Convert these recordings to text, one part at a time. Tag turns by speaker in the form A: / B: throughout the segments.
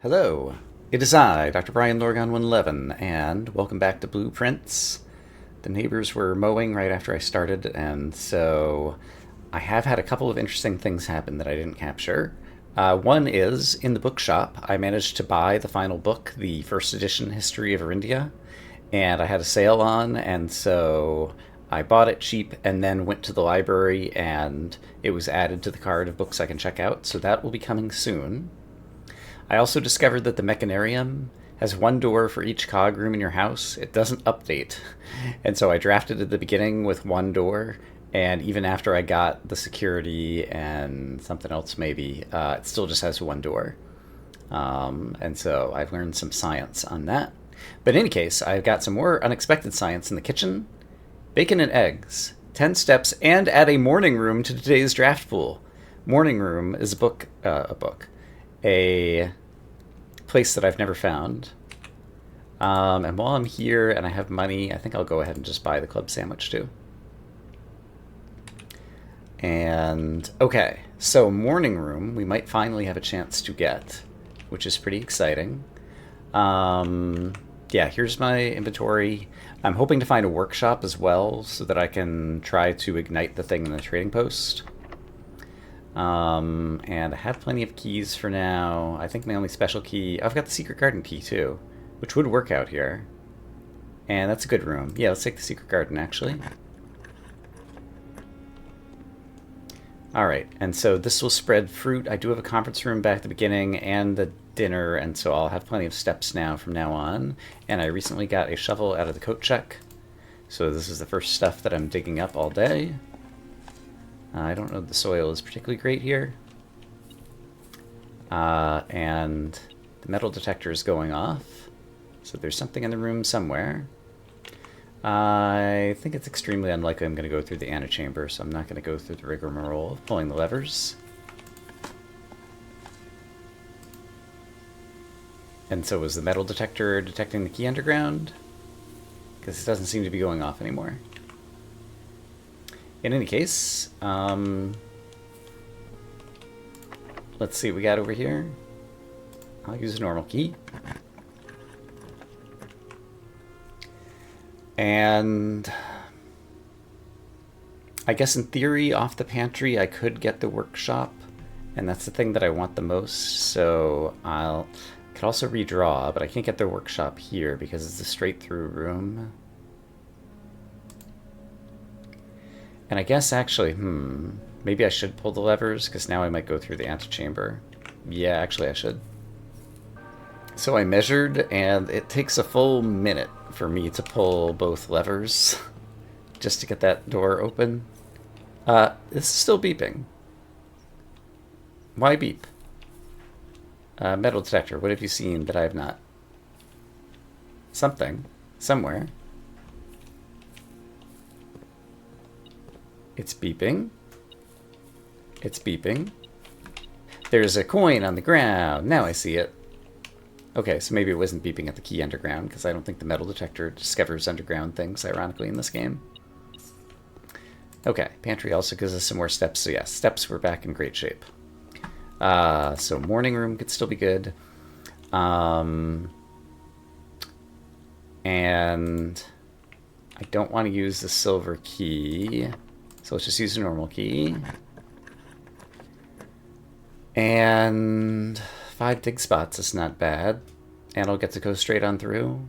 A: Hello, it is I, Dr. Brian Lorgon 111, and welcome back to Blueprints. The neighbors were mowing right after I started, and so I have had a couple of interesting things happen that I didn't capture. One is, in the bookshop, I managed to buy the final book, the first edition History of Arindia, and I had a sale on, and so I bought it cheap and then went to the library and it was added to the card of books I can check out, so that will be coming soon. I also discovered that the Mechanarium has one door for each cog room in your house. It doesn't update. And so I drafted at the beginning with one door, and even after I got the security and something else maybe, it still just has one door. And so I've learned some science on that. But in any case, I've got some more unexpected science in the kitchen. Bacon and eggs, 10 steps, and add a morning room to today's draft pool. Morning room is a place that I've never found. And while I'm here and I have money, I think I'll go ahead and just buy the club sandwich too. And okay, so morning room we might finally have a chance to get, which is pretty exciting. Yeah, here's my inventory. I'm hoping to find a workshop as well so that I can try to ignite the thing in the trading post. And I have plenty of keys for now. I think my only special key... I've got the secret garden key too, which would work out here. And that's a good room. Yeah, let's take the secret garden actually. Alright, and so this will spread fruit. I do have a conference room back at the beginning and the dinner, and so I'll have plenty of steps now from now on. And I recently got a shovel out of the coat check, so this is the first stuff that I'm digging up all day. I don't know if the soil is particularly great here. And the metal detector is going off, so there's something in the room somewhere. I think it's extremely unlikely I'm going to go through the antechamber, so I'm not going to go through the rigmarole of pulling the levers. And so was the metal detector detecting the key underground? Because it doesn't seem to be going off anymore. In any case, let's see what we got over here. I'll use a normal key. And I guess in theory, off the pantry, I could get the workshop, and that's the thing that I want the most, so I could also redraw, but I can't get the workshop here because it's a straight through room. And I guess actually, maybe I should pull the levers, because now I might go through the antechamber. Yeah, actually I should. So I measured, and it takes a full minute for me to pull both levers just to get that door open. This is still beeping. Why beep? Metal detector, what have you seen that I have not? Something. Somewhere. It's beeping. It's beeping. There's a coin on the ground. Now I see it. Okay, so maybe it wasn't beeping at the key underground, because I don't think the metal detector discovers underground things, ironically, in this game. Okay, pantry also gives us some more steps, so yeah, steps were back in great shape. So morning room could still be good. And I don't want to use the silver key, so let's just use a normal key. And 5 dig spots is not bad. And I'll get to go straight on through.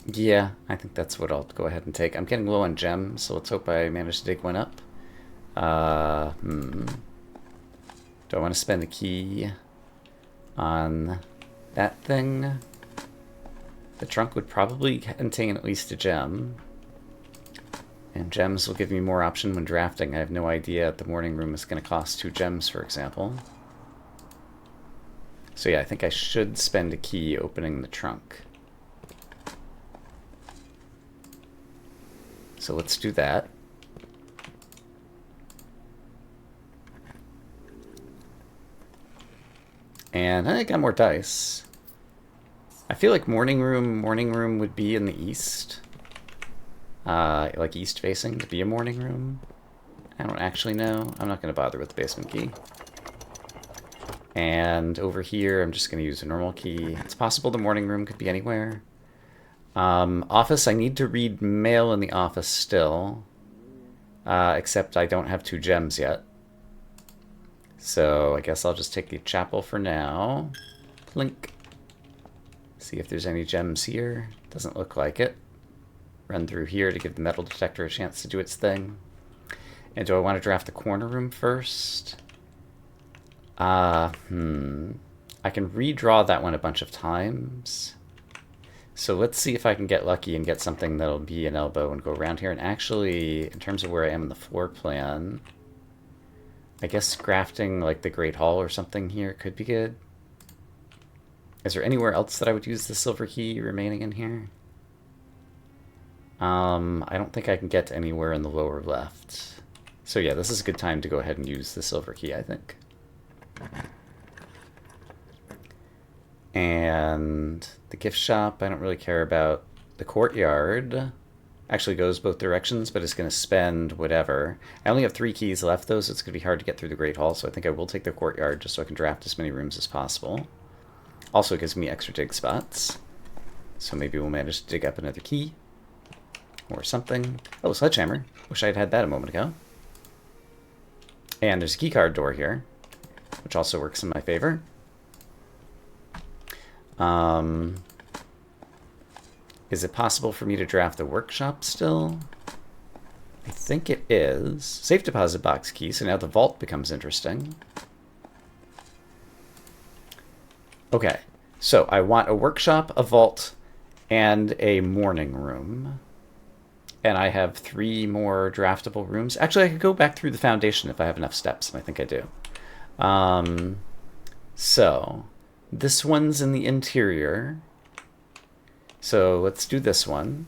A: Yeah, I think that's what I'll go ahead and take. I'm getting low on gems, so let's hope I manage to dig one up. Do I want to spend a key on that thing? The trunk would probably contain at least a gem. And gems will give me more option when drafting. I have no idea if the morning room is going to cost 2 gems, for example. So yeah, I think I should spend a key opening the trunk. So let's do that. And I got more dice. I feel like morning room would be in the east. Like east facing to be a morning room. I don't actually know. I'm not going to bother with the basement key. And over here, I'm just going to use a normal key. It's possible the morning room could be anywhere. Office, I need to read mail in the office still. Except I don't have 2 gems yet. So I guess I'll just take the chapel for now. Plink. See if there's any gems here. Doesn't look like it. Run through here to give the metal detector a chance to do its thing. And do I want to draft the corner room first? I can redraw that one a bunch of times. So let's see if I can get lucky and get something that'll be an elbow and go around here. And actually, in terms of where I am in the floor plan, I guess crafting like the Great Hall or something here could be good. Is there anywhere else that I would use the silver key remaining in here? I don't think I can get to anywhere in the lower left. So yeah, this is a good time to go ahead and use the silver key, I think. And the gift shop, I don't really care about. The courtyard actually goes both directions, but it's going to spend whatever. I only have 3 keys left, though, so it's going to be hard to get through the Great Hall, so I think I will take the courtyard just so I can draft as many rooms as possible. Also, it gives me extra dig spots, so maybe we'll manage to dig up another key. Or something. Oh, sledgehammer. Wish I'd had that a moment ago. And there's a keycard door here, which also works in my favor. Is it possible for me to draft the workshop still? I think it is. Safe deposit box key, so now the vault becomes interesting. Okay, so I want a workshop, a vault, and a morning room. And I have 3 more draftable rooms. Actually, I could go back through the foundation if I have enough steps, and I think I do. So, this one's in the interior. So let's do this one.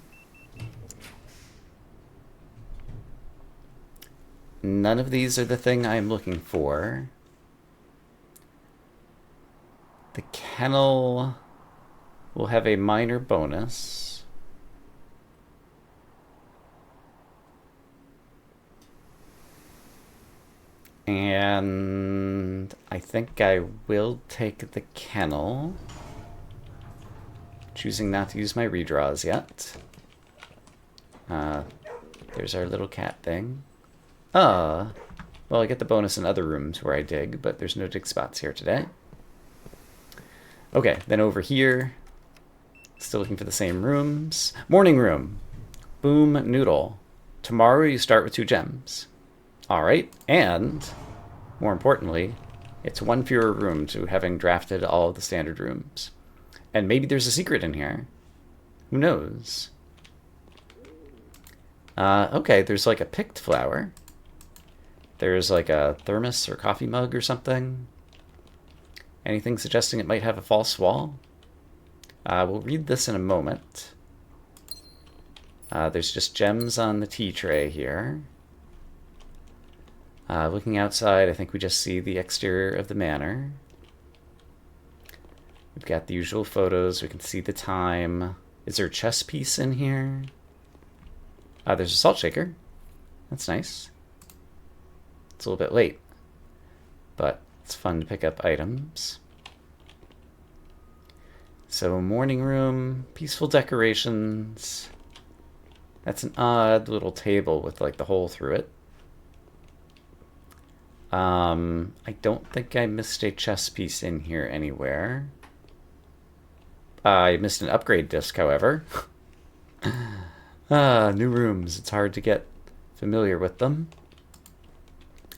A: None of these are the thing I'm looking for. The kennel will have a minor bonus. And I think I will take the kennel. Choosing not to use my redraws yet. There's our little cat thing. Well, I get the bonus in other rooms where I dig, but there's no dig spots here today. Okay, then over here, still looking for the same rooms. Morning room. Boom noodle. Tomorrow you start with 2 gems. Alright, and more importantly, it's 1 fewer room to having drafted all of the standard rooms. And maybe there's a secret in here. Who knows? Okay, there's like a picked flower. There's like a thermos or coffee mug or something. Anything suggesting it might have a false wall? We'll read this in a moment. There's just gems on the tea tray here. Looking outside, I think we just see the exterior of the manor. We've got the usual photos. We can see the time. Is there a chess piece in here? There's a salt shaker. That's nice. It's a little bit late, but it's fun to pick up items. So, morning room, peaceful decorations. That's an odd little table with like the hole through it. I don't think I missed a chess piece in here anywhere. I missed an upgrade disc, however. New rooms. It's hard to get familiar with them.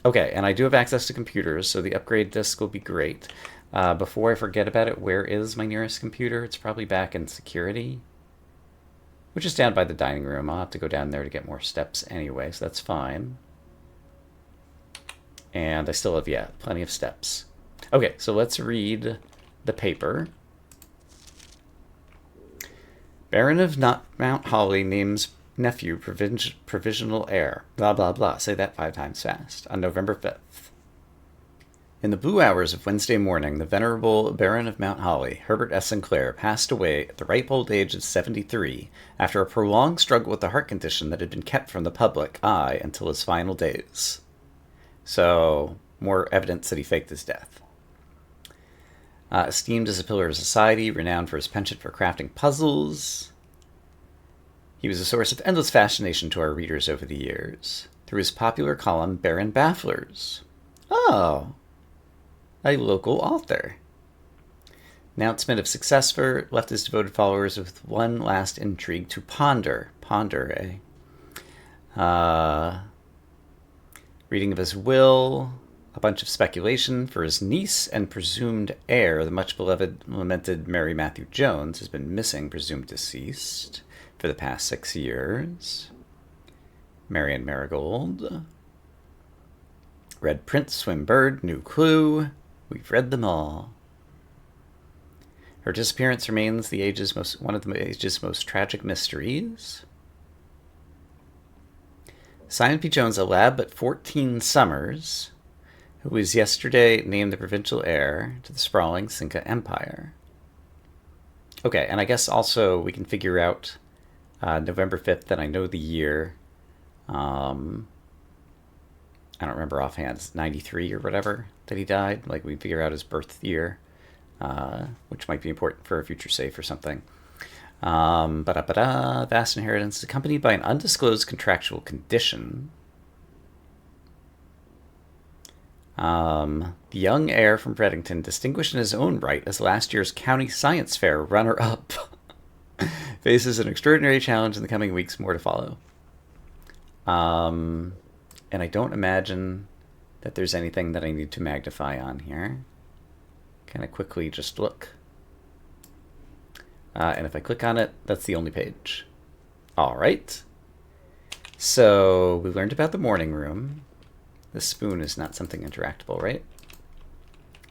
A: Okay, and I do have access to computers, so the upgrade disc will be great. Before I forget about it, where is my nearest computer? It's probably back in security, which is down by the dining room. I'll have to go down there to get more steps anyway, so that's fine. And I still have, yeah, plenty of steps. Okay, so let's read the paper. Baron of Mount Holly names nephew provisional heir. Blah, blah, blah. Say that 5 times fast. On November 5th. In the blue hours of Wednesday morning, the venerable Baron of Mount Holly, Herbert S. Sinclair, passed away at the ripe old age of 73 after a prolonged struggle with a heart condition that had been kept from the public eye until his final days. So, more evidence that he faked his death. Esteemed as a pillar of society, renowned for his penchant for crafting puzzles, he was a source of endless fascination to our readers over the years, through his popular column Baron Bafflers. Oh, a local author. Announcement of successor left his devoted followers with one last intrigue to ponder. Ponder, eh? Reading of his will, a bunch of speculation for his niece and presumed heir, the much beloved, lamented Mary Matthew Jones, has been missing, presumed deceased, for the past 6 years. Marian Marigold. Red Prince, Swim Bird, New Clue. We've read them all. Her disappearance remains one of the age's most tragic mysteries. Simon P. Jones, a lad but 14 summers, who was yesterday named the provincial heir to the sprawling Cinca Empire. Okay, and I guess also we can figure out November 5th, and I know the year. I don't remember offhand. It's 93 or whatever that he died. Like, we figure out his birth year, which might be important for a future save or something. Vast inheritance accompanied by an undisclosed contractual condition. The young heir from Bredington, distinguished in his own right as last year's county science fair runner-up, faces an extraordinary challenge in the coming weeks, more to follow. And I don't imagine that there's anything that I need to magnify on here. Kind of quickly just look. And if I click on it, that's the only page. All right. So we learned about the morning room. The spoon is not something interactable, right?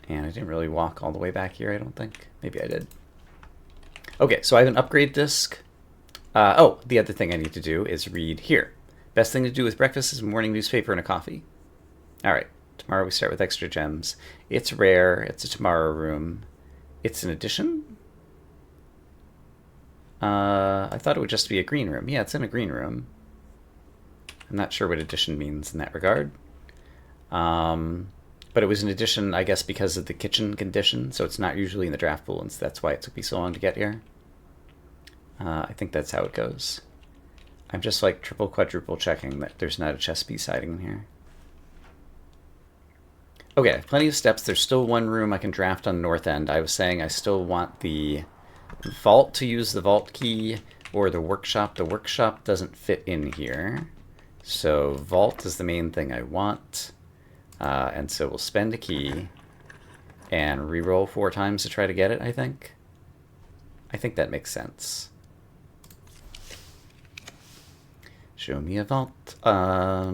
A: And I didn't really walk all the way back here, I don't think. Maybe I did. Okay, so I have an upgrade disc. The other thing I need to do is read here. Best thing to do with breakfast is a morning newspaper and a coffee. All right, tomorrow we start with extra gems. It's rare. It's a tomorrow room. It's an edition? I thought it would just be a green room. Yeah, it's in a green room. I'm not sure what edition means in that regard. But it was an edition, I guess, because of the kitchen condition, so it's not usually in the draft pool, and so that's why it took me so long to get here. I think that's how it goes. I'm just like triple, quadruple checking that there's not a chess piece hiding in here. Okay, plenty of steps. There's still one room I can draft on the north end. I was saying I still want the vault to use the vault key, or the workshop. The workshop doesn't fit in here. So vault is the main thing I want. And so we'll spend a key and re-roll 4 times to try to get it, I think. I think that makes sense. Show me a vault. Yeah,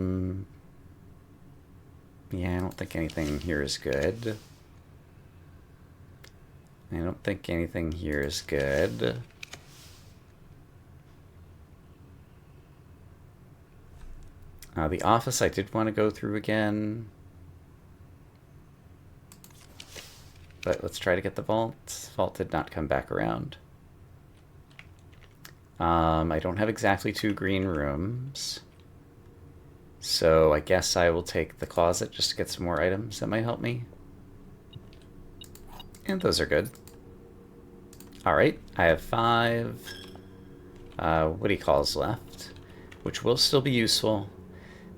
A: I don't think anything here is good. I don't think anything here is good. The office I did want to go through again. But let's try to get the vault. Vault did not come back around. I don't have exactly 2 green rooms. So I guess I will take the closet just to get some more items that might help me. And those are good. Alright, I have 5 what he calls left, which will still be useful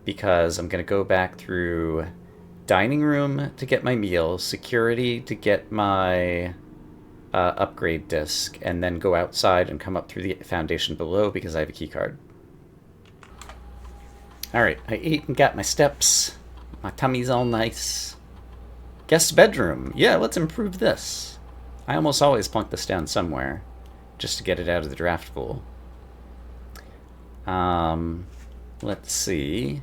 A: because I'm going to go back through dining room to get my meal, security to get my upgrade disc, and then go outside and come up through the foundation below because I have a key card. Alright, I ate and got my steps. My tummy's all nice. Guest bedroom. Yeah, let's improve this. I almost always plunk this down somewhere just to get it out of the draft pool. Let's see.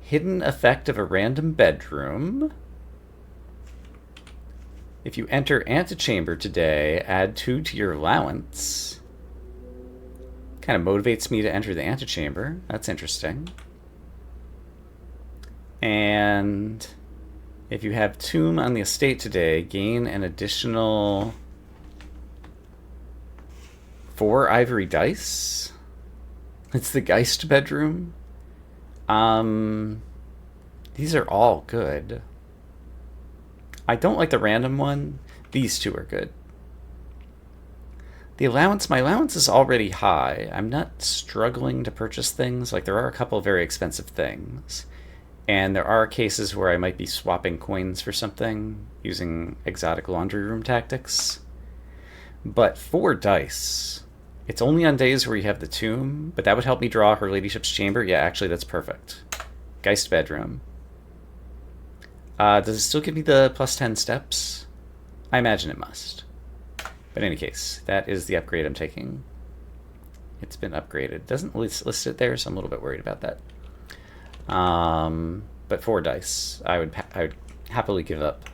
A: Hidden effect of a random bedroom. If you enter antechamber today, add 2 to your allowance. Kind of motivates me to enter the antechamber. That's interesting. And if you have tomb on the estate today, gain an additional 4 ivory dice. It's the Geist bedroom. These are all good. I don't like the random one. These two are good. The allowance, my allowance is already high. I'm not struggling to purchase things. Like, there are a couple of very expensive things. And there are cases where I might be swapping coins for something using exotic laundry room tactics. But 4 dice. It's only on days where you have the tomb, but that would help me draw Her Ladyship's chamber. Yeah, actually, that's perfect. Geist bedroom. Does it still give me the plus 10 steps? I imagine it must. But in any case, that is the upgrade I'm taking. It's been upgraded. It doesn't list it there, so I'm a little bit worried about that. But 4 dice. I would happily give up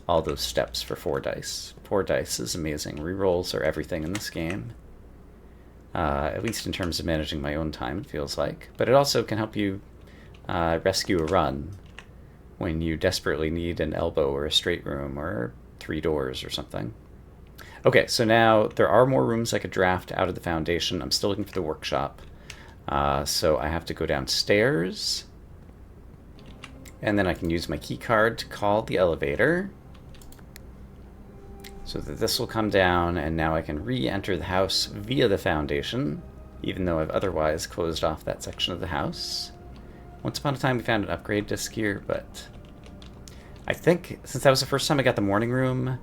A: all those steps for 4 dice. 4 dice is amazing. Rerolls are everything in this game. At least in terms of managing my own time, it feels like. But it also can help you rescue a run when you desperately need an elbow or a straight room or 3 doors or something. Okay, so now there are more rooms I could draft out of the foundation. I'm still looking for the workshop. So I have to go downstairs. And then I can use my key card to call the elevator. So that this will come down, and now I can re-enter the house via the foundation, even though I've otherwise closed off that section of the house. Once upon a time we found an upgrade disc here, but I think since that was the first time I got the morning room,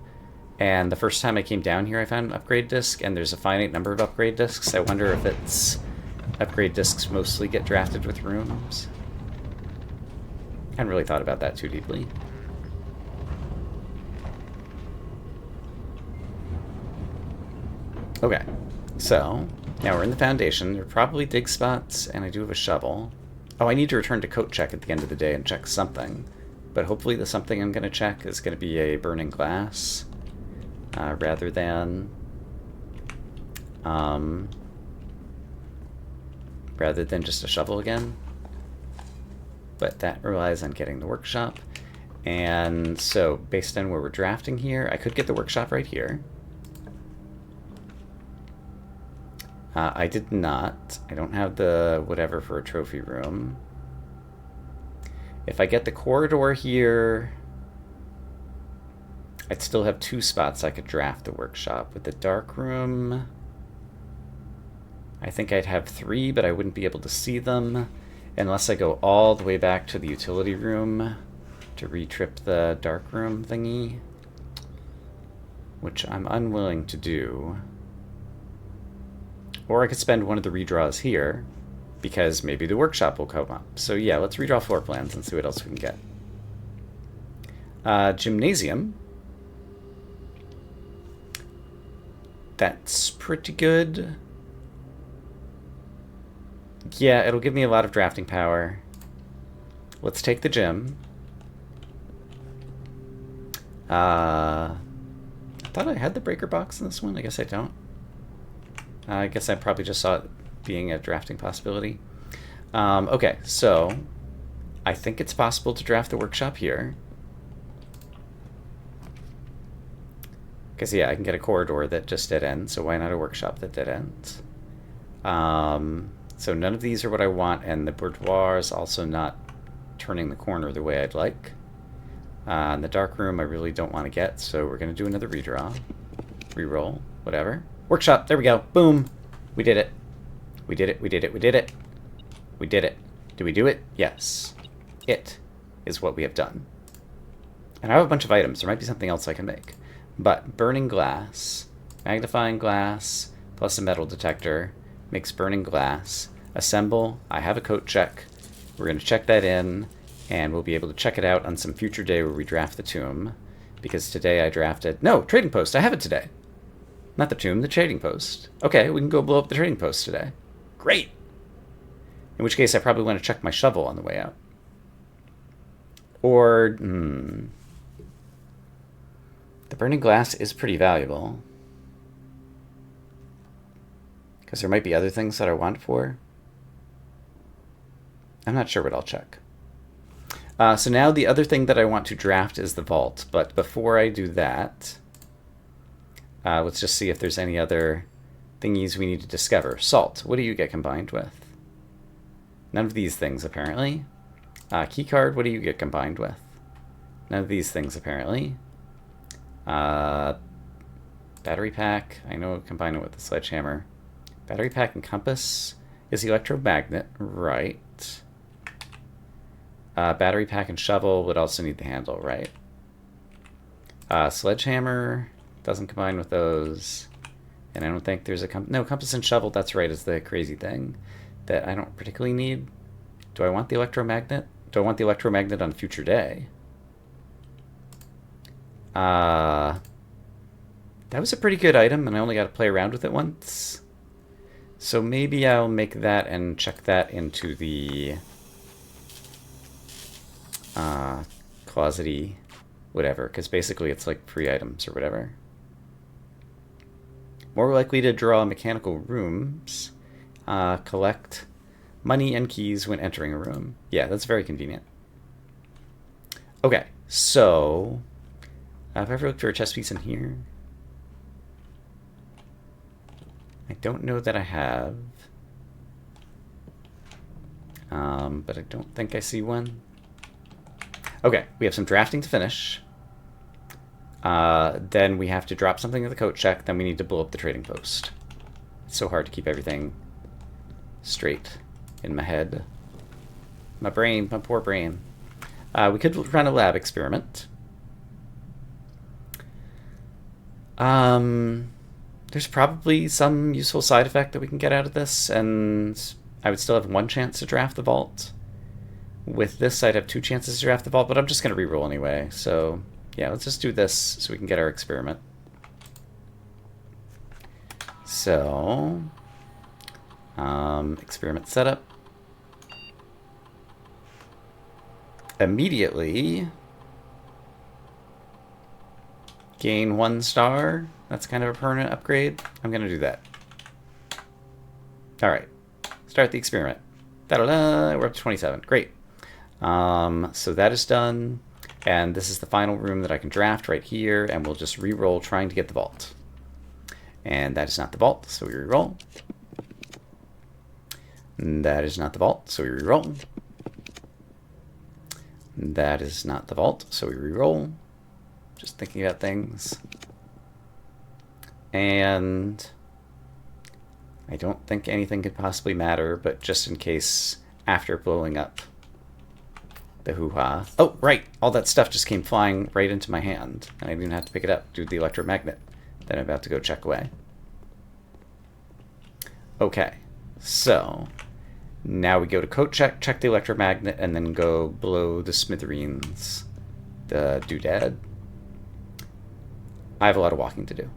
A: and the first time I came down here I found an upgrade disc, and there's a finite number of upgrade discs, I wonder if it's upgrade discs mostly get drafted with rooms. I hadn't really thought about that too deeply. Okay, so now we're in the foundation. There are probably dig spots, and I do have a shovel. Oh, I need to return to coat check at the end of the day and check something. But hopefully the something I'm going to check is going to be a burning glass rather than just a shovel again. But that relies on getting the workshop. And so based on where we're drafting here, I could get the workshop right here. I did not. I don't have the whatever for a trophy room. If I get the corridor here, I'd still have 2 spots I could draft the workshop. With the dark room, I think I'd have 3, but I wouldn't be able to see them unless I go all the way back to the utility room to re-trip the dark room thingy, which I'm unwilling to do. Or I could spend one of the redraws here, because maybe the workshop will come up. So yeah, let's redraw floor plans and see what else we can get. Gymnasium. That's pretty good. Yeah, it'll give me a lot of drafting power. Let's take the gym. I thought I had the breaker box in this one. I guess I don't. I guess I probably just saw it being a drafting possibility. Okay, so I think it's possible to draft the workshop here. Because, yeah, I can get a corridor that just dead ends, so why not a workshop that dead ends? So none of these are what I want, and the boudoir is also not turning the corner the way I'd like. In the dark room, I really don't want to get, so we're going to do another redraw. Reroll, whatever. Workshop, there we go. Boom. We did it. We did it, we did it, we did it. We did it. Did we do it? Yes. It is what we have done. And I have a bunch of items. There might be something else I can make. But burning glass, magnifying glass, plus a metal detector, makes burning glass. Assemble, I have a coat check. We're going to check that in, and we'll be able to check it out on some future day where we draft the tomb. Because today I drafted... No, trading post, I have it today. Not the tomb, the trading post. Okay, we can go blow up the trading post today. Great! In which case I probably want to check my shovel on the way out. Or, the burning glass is pretty valuable. Because there might be other things that I want for. I'm not sure what I'll check. So now the other thing that I want to draft is the vault. But before I do that, let's just see if there's any other thingies we need to discover. Salt, what do you get combined with? None of these things, apparently. Keycard, what do you get combined with? None of these things, apparently. Battery pack. I know combine it with the sledgehammer. Battery pack and compass is the electromagnet, right? Battery pack and shovel would also need the handle, right? Sledgehammer doesn't combine with those. And I don't think there's a no, compass and shovel, that's right, is the crazy thing that I don't particularly need. Do I want the electromagnet? Do I want the electromagnet on a future day? That was a pretty good item, and I only got to play around with it once. So maybe I'll make that and check that into the closety whatever, because basically it's like free items or whatever. More likely to draw mechanical rooms. Collect money and keys when entering a room. Yeah, that's very convenient. Okay, so have I ever looked for a chess piece in here? I don't know that I have. But I don't think I see one. Okay, we have some drafting to finish. Then we have to drop something at the coat check. Then we need to blow up the trading post. It's so hard to keep everything straight in my head. My brain, my poor brain. We could run a lab experiment. There's probably some useful side effect that we can get out of this, and I would still have one chance to draft the vault. With this, I'd have two chances to draft the vault, but I'm just going to reroll anyway. So, yeah, let's just do this so we can get our experiment. So, experiment setup. Immediately gain 1 star. That's kind of a permanent upgrade. I'm going to do that. All right. Start the experiment. Da-da-da! We're up to 27. Great. So that is done. And this is the final room that I can draft right here. And we'll just re-roll trying to get the vault. And that is not the vault, so we re-roll. That is not the vault, so we re-roll. That is not the vault, so we re-roll. Just thinking about things. And I don't think anything could possibly matter, but just in case, after blowing up the hoo-ha. Oh, right! All that stuff just came flying right into my hand, and I didn't even have to pick it up due to the electromagnet that I'm about to go check away. Okay, so now we go to coat check, check the electromagnet, and then go blow the smithereens, the doodad. I have a lot of walking to do.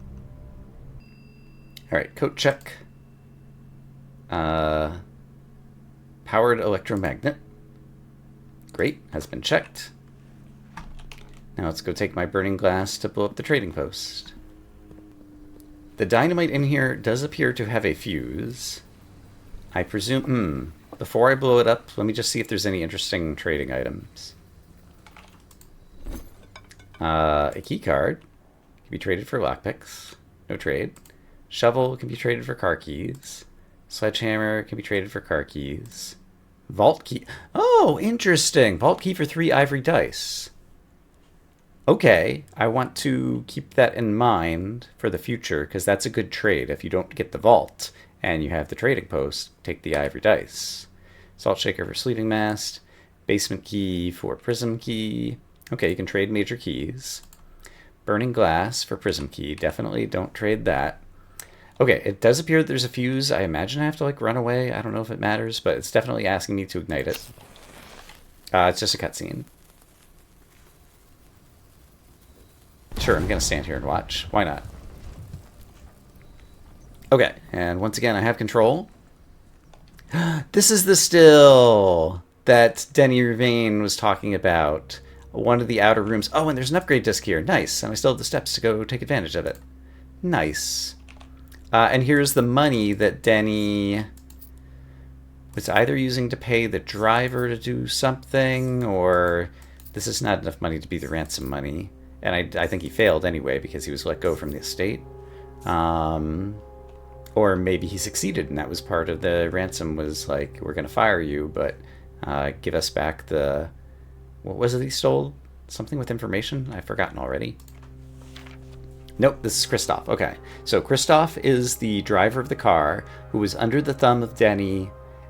A: Alright, coat check. Powered electromagnet. Great, has been checked. Now let's go take my burning glass to blow up the trading post. The dynamite in here does appear to have a fuse. I presume, before I blow it up, let me just see if there's any interesting trading items. A key card can be traded for lockpicks. No trade. Shovel can be traded for car keys. Sledgehammer can be traded for car keys. Vault key. Oh, interesting. Vault key for 3 ivory dice. Okay, I want to keep that in mind for the future, because that's a good trade. If you don't get the vault and you have the trading post, take the ivory dice. Salt shaker for sleeping mast. Basement key for prism key. Okay, you can trade major keys. Burning glass for prism key. Definitely don't trade that. Okay, it does appear that there's a fuse. I imagine I have to, like, run away. I don't know if it matters, but it's definitely asking me to ignite it. It's just a cutscene. Sure, I'm going to stand here and watch. Why not? Okay, and once again, I have control. This is the still that Denny Ravane was talking about. One of the outer rooms. Oh, and there's an upgrade disc here. Nice. And I still have the steps to go take advantage of it. Nice. And here's the money that Denny was either using to pay the driver to do something, or this is not enough money to be the ransom money. And I think he failed anyway because he was let go from the estate. Or maybe he succeeded and that was part of the ransom, was like, we're going to fire you, but give us back the... What was it he stole? Something with information? I've forgotten already. Nope, this is Kristoff. Okay. So Kristoff is the driver of the car who was under the thumb of Denny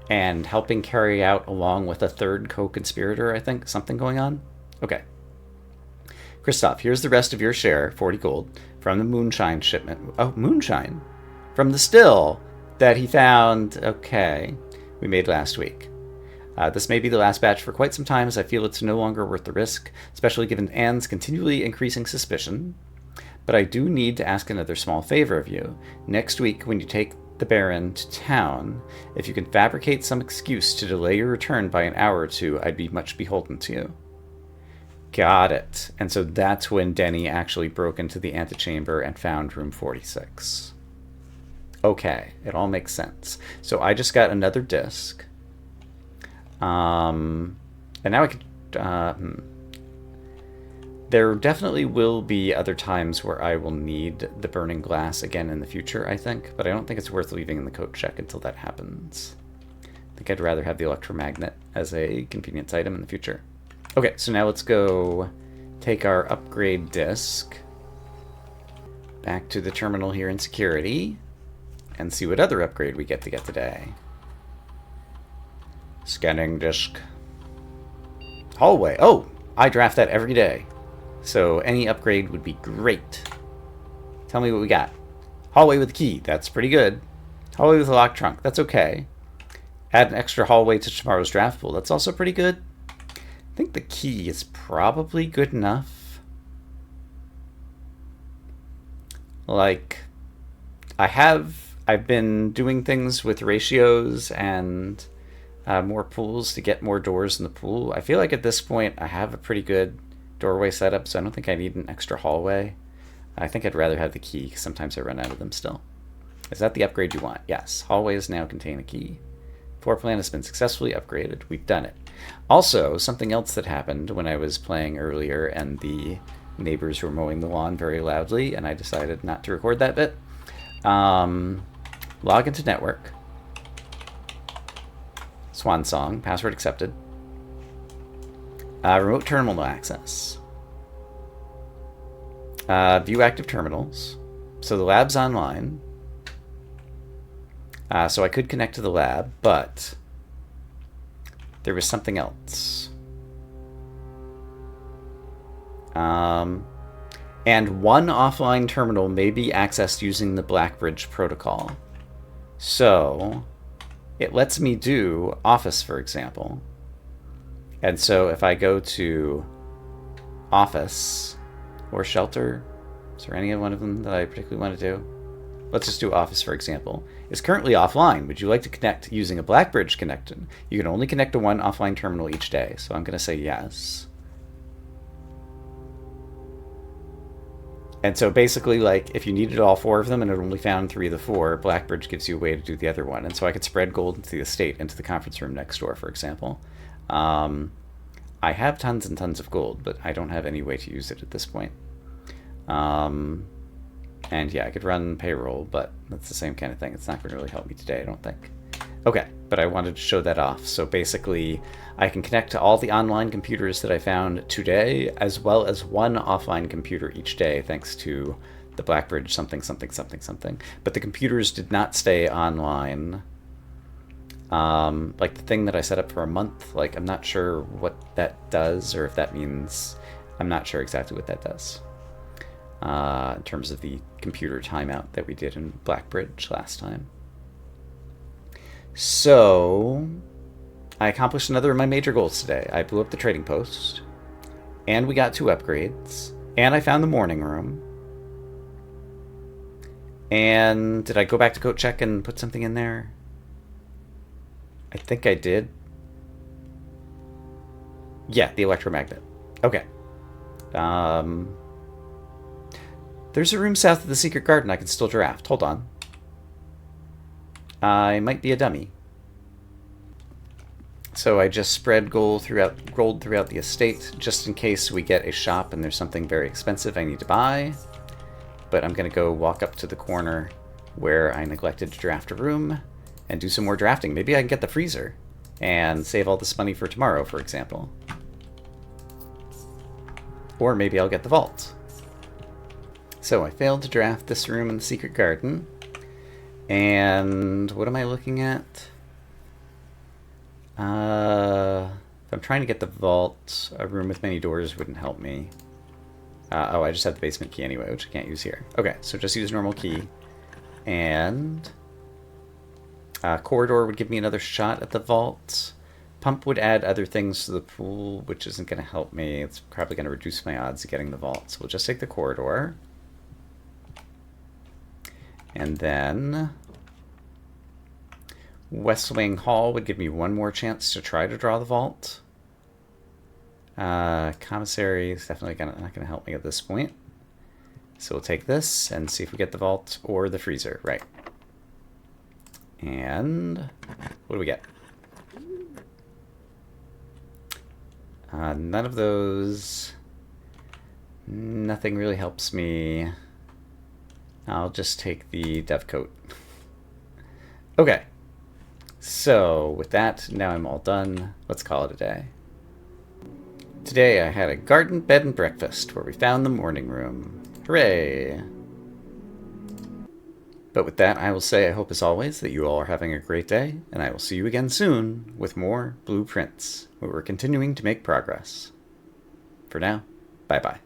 A: and helping carry out, along with a third co-conspirator, I think, something going on. Okay. Kristoff, here's the rest of your share, 40 gold, from the moonshine shipment. Oh, moonshine? From the still that he found, okay, we made last week. This may be the last batch for quite some time, as I feel it's no longer worth the risk, especially given Anne's continually increasing suspicion. But I do need to ask another small favor of you. Next week, when you take the Baron to town, if you can fabricate some excuse to delay your return by an hour or two, I'd be much beholden to you. Got it. And so that's when Denny actually broke into the antechamber and found room 46. Okay, it all makes sense. So I just got another disc. And now I could... There definitely will be other times where I will need the burning glass again in the future, I think, but I don't think it's worth leaving in the coat check until that happens. I think I'd rather have the electromagnet as a convenience item in the future. Okay, so now let's go take our upgrade disc back to the terminal here in security and see what other upgrade we get today. Scanning disc. Hallway. Oh, I draft that every day. So any upgrade would be great. Tell me what we got. Hallway with a key. That's pretty good. Hallway with a locked trunk. That's okay. Add an extra hallway to tomorrow's draft pool. That's also pretty good. I think the key is probably good enough. Like, I've been doing things with ratios and more pools to get more doors in the pool. I feel like at this point I have a pretty good doorway setup, so I don't think I need an extra hallway. I think I'd rather have the key, because sometimes I run out of them still. Is that the upgrade you want? Yes. Hallways now contain a key. Floor plan has been successfully upgraded. We've done it. Also, something else that happened when I was playing earlier and the neighbors were mowing the lawn very loudly, and I decided not to record that bit. Log into network. Swan song. Password accepted. Remote terminal access. View active terminals. So the lab's online. So I could connect to the lab, but there was something else. And one offline terminal may be accessed using the Blackbridge protocol. So it lets me do Office, for example. And so if I go to Office or Shelter, is there any one of them that I particularly want to do? Let's just do Office, for example. It's currently offline. Would you like to connect using a Blackbridge connection? You can only connect to one offline terminal each day, so I'm going to say yes. And so basically, like, if you needed all four of them and it only found 3 of the 4, Blackbridge gives you a way to do the other one. And so I could spread gold into the estate, into the conference room next door, for example. I have tons and tons of gold, but I don't have any way to use it at this point. And yeah, I could run payroll, but that's the same kind of thing. It's not going to really help me today, I don't think. Okay, but I wanted to show that off. So basically, I can connect to all the online computers that I found today, as well as one offline computer each day, thanks to the Blackbridge something, something, something, something. But the computers did not stay online. Like the thing that I set up for a month, like I'm not sure what that does, or if that means, I'm not sure exactly what that does. In terms of the computer timeout that we did in Blackbridge last time. So, I accomplished another of my major goals today. I blew up the trading post, and we got 2 upgrades, and I found the morning room. And did I go back to Coat Check and put something in there? I think I did. Yeah, the electromagnet. Okay. There's a room south of the secret garden I can still draft. Hold on. I might be a dummy. So I just spread gold throughout the estate, just in case we get a shop and there's something very expensive I need to buy. But I'm going to go walk up to the corner where I neglected to draft a room and do some more drafting. Maybe I can get the freezer and save all this money for tomorrow, for example. Or maybe I'll get the vault. So I failed to draft this room in the secret garden. And what am I looking at? If I'm trying to get the vault, a room with many doors wouldn't help me. Oh, I just have the basement key anyway, which I can't use here. Okay, so just use normal key. And corridor would give me another shot at the vault. Pump would add other things to the pool, which isn't going to help me. It's probably going to reduce my odds of getting the vault. So we'll just take the corridor. And then West Wing Hall would give me one more chance to try to draw the vault. Commissary is definitely not going to help me at this point. So we'll take this and see if we get the vault or the freezer. Right. And what do we get? None of those. Nothing really helps me. I'll just take the dev coat. Okay. So with that, now I'm all done. Let's call it a day. Today I had a garden bed and breakfast where we found the morning room. Hooray! But with that, I will say I hope as always that you all are having a great day, and I will see you again soon with more blueprints, where we're continuing to make progress. For now, bye-bye.